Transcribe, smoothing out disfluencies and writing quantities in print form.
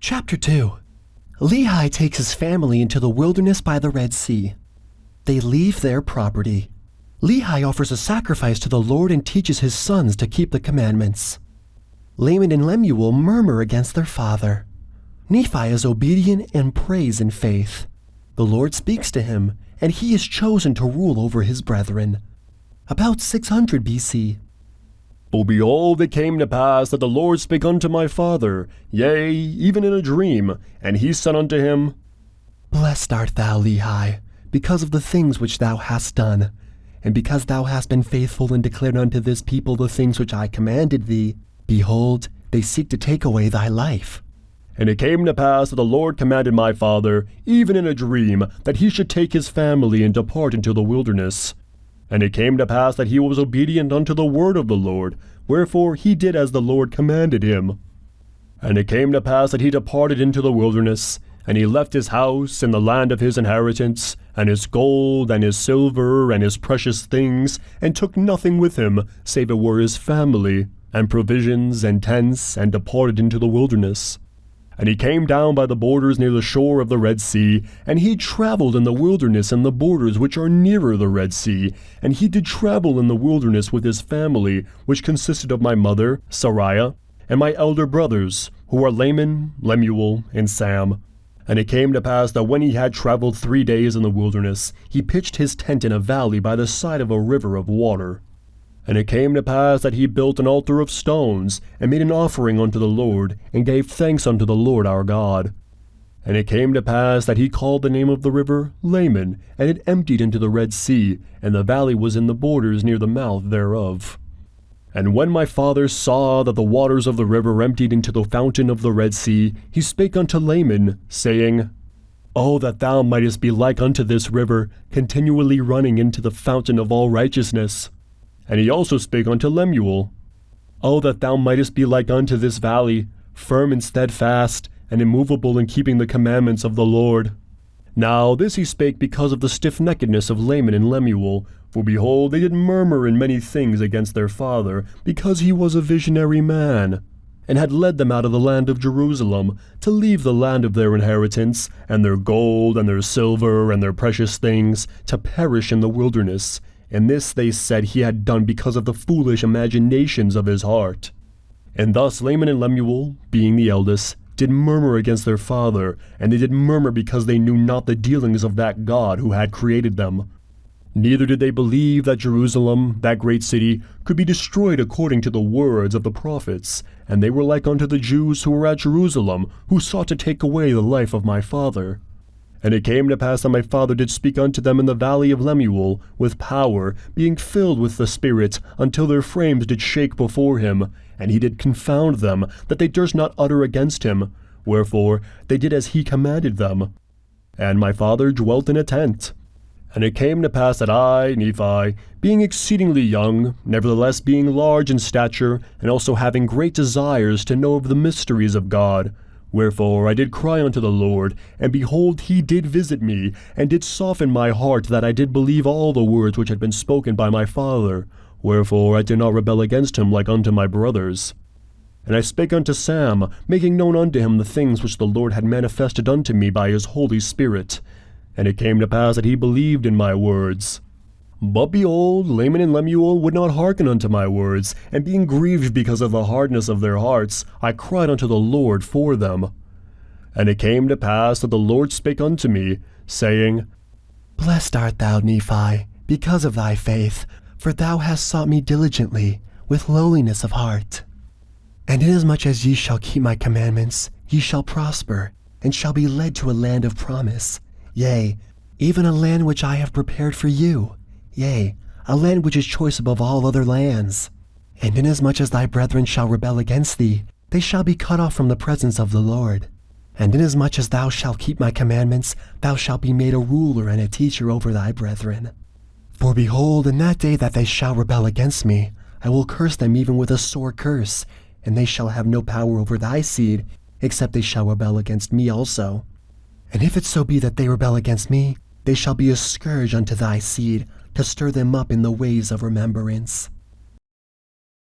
Chapter 2. Lehi takes his family into the wilderness by the Red Sea. They leave their property. Lehi offers a sacrifice to the Lord and teaches his sons to keep the commandments. Laman and Lemuel murmur against their father. Nephi is obedient and prays in faith. The Lord speaks to him, and he is chosen to rule over his brethren. About 600 BC. For behold, it came to pass that the Lord spake unto my father, yea, even in a dream, and he said unto him, Blessed art thou, Lehi, because of the things which thou hast done, and because thou hast been faithful and declared unto this people the things which I commanded thee. Behold, they seek to take away thy life. And it came to pass that the Lord commanded my father, even in a dream, that he should take his family and depart into the wilderness. And it came to pass that he was obedient unto the word of the Lord, wherefore he did as the Lord commanded him. And it came to pass that he departed into the wilderness, and he left his house and the land of his inheritance, and his gold, and his silver, and his precious things, and took nothing with him, save it were his family, and provisions, and tents, and departed into the wilderness. And he came down by the borders near the shore of the Red Sea, and he traveled in the wilderness and the borders which are nearer the Red Sea. And he did travel in the wilderness with his family, which consisted of my mother, Sariah, and my elder brothers, who are Laman, Lemuel, and Sam. And it came to pass that when he had traveled 3 days in the wilderness, he pitched his tent in a valley by the side of a river of water. And it came to pass that he built an altar of stones, and made an offering unto the Lord, and gave thanks unto the Lord our God. And it came to pass that he called the name of the river Laman, and it emptied into the Red Sea, and the valley was in the borders near the mouth thereof. And when my father saw that the waters of the river emptied into the fountain of the Red Sea, he spake unto Laman, saying, O that thou mightest be like unto this river, continually running into the fountain of all righteousness. And he also spake unto Lemuel, O that thou mightest be like unto this valley, firm and steadfast, and immovable in keeping the commandments of the Lord. Now this he spake because of the stiffneckedness of Laman and Lemuel, for behold, they did murmur in many things against their father, because he was a visionary man, and had led them out of the land of Jerusalem, to leave the land of their inheritance, and their gold, and their silver, and their precious things, to perish in the wilderness. And this they said he had done because of the foolish imaginations of his heart. And thus Laman and Lemuel, being the eldest, did murmur against their father, and they did murmur because they knew not the dealings of that God who had created them. Neither did they believe that Jerusalem, that great city, could be destroyed according to the words of the prophets, and they were like unto the Jews who were at Jerusalem, who sought to take away the life of my father. And it came to pass that my father did speak unto them in the valley of Lemuel, with power, being filled with the Spirit, until their frames did shake before him, and he did confound them, that they durst not utter against him. Wherefore they did as he commanded them. And my father dwelt in a tent. And it came to pass that I, Nephi, being exceedingly young, nevertheless being large in stature, and also having great desires to know of the mysteries of God, wherefore I did cry unto the Lord, and behold, he did visit me, and did soften my heart, that I did believe all the words which had been spoken by my father. Wherefore I did not rebel against him like unto my brothers. And I spake unto Sam, making known unto him the things which the Lord had manifested unto me by his Holy Spirit. And it came to pass that he believed in my words. But behold, Laman and Lemuel would not hearken unto my words, and being grieved because of the hardness of their hearts, I cried unto the Lord for them. And it came to pass that the Lord spake unto me, saying, Blessed art thou, Nephi, because of thy faith, for thou hast sought me diligently, with lowliness of heart. And inasmuch as ye shall keep my commandments, ye shall prosper, and shall be led to a land of promise, yea, even a land which I have prepared for you. Yea, a land which is choice above all other lands. And inasmuch as thy brethren shall rebel against thee, they shall be cut off from the presence of the Lord. And inasmuch as thou shalt keep my commandments, thou shalt be made a ruler and a teacher over thy brethren. For behold, in that day that they shall rebel against me, I will curse them even with a sore curse, and they shall have no power over thy seed, except they shall rebel against me also. And if it so be that they rebel against me, they shall be a scourge unto thy seed, to stir them up in the ways of remembrance.